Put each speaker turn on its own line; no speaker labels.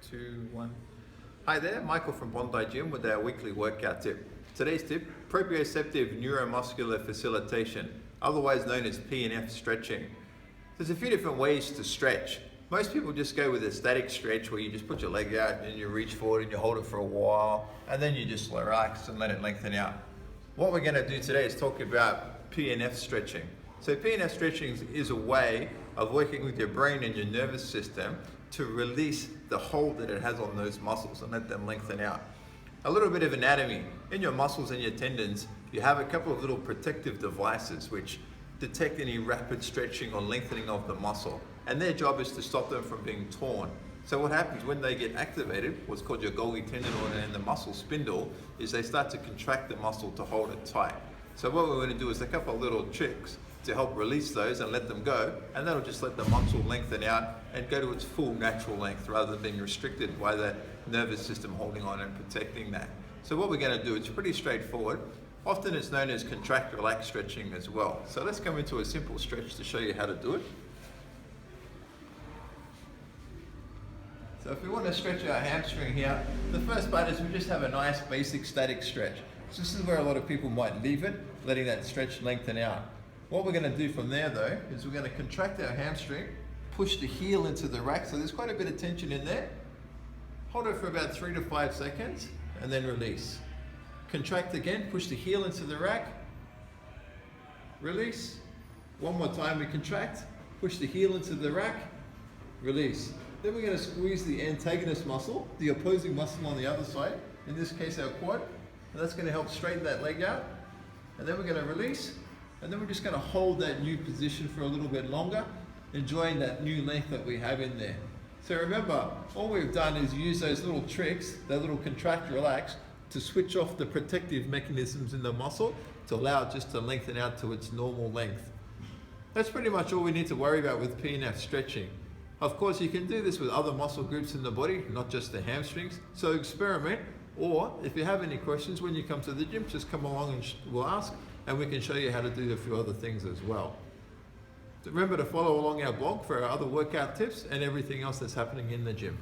2, 1. Hi there, Michael from Bondi Gym with our weekly workout tip. Today's tip, Proprioceptive Neuromuscular Facilitation, otherwise known as PNF Stretching. There's a few different ways to stretch. Most people just go with a static stretch where you just put your leg out and you reach forward and you hold it for a while and then you just relax and let it lengthen out. What we're going to do today is talk about PNF stretching. So PNF stretching is a way of working with your brain and your nervous system to release the hold that it has on those muscles and let them lengthen out. A little bit of anatomy. In your muscles and your tendons, you have a couple of little protective devices which detect any rapid stretching or lengthening of the muscle. And their job is to stop them from being torn. So what happens when they get activated, what's called your Golgi tendon and the muscle spindle, is they start to contract the muscle to hold it tight. So what we're going to do is a couple of little tricks to help release those and let them go, and that'll just let the muscle lengthen out and go to its full natural length rather than being restricted by the nervous system holding on and protecting that. So what we're going to do, it's pretty straightforward. Often it's known as contract relax stretching as well. So let's come into a simple stretch to show you how to do it. So if we want to stretch our hamstring here, the first part is we just have a nice basic static stretch. So this is where a lot of people might leave it, letting that stretch lengthen out. What we're going to do from there though, is we're going to contract our hamstring, push the heel into the rack, so there's quite a bit of tension in there. Hold it for about 3 to 5 seconds, and then release. Contract again, push the heel into the rack, release. One more time we contract, push the heel into the rack, release. Then we're going to squeeze the antagonist muscle, the opposing muscle on the other side, in this case our quad, and that's going to help straighten that leg out. And then we're going to release, and then we're just going to hold that new position for a little bit longer, enjoying that new length that we have in there. So remember, all we've done is use those little tricks, that little contract relax, to switch off the protective mechanisms in the muscle to allow it just to lengthen out to its normal length. That's pretty much all we need to worry about with PNF stretching. Of course, you can do this with other muscle groups in the body, not just the hamstrings, so experiment, or if you have any questions when you come to the gym, just come along and we'll ask, and we can show you how to do a few other things as well. So remember to follow along our blog for our other workout tips and everything else that's happening in the gym.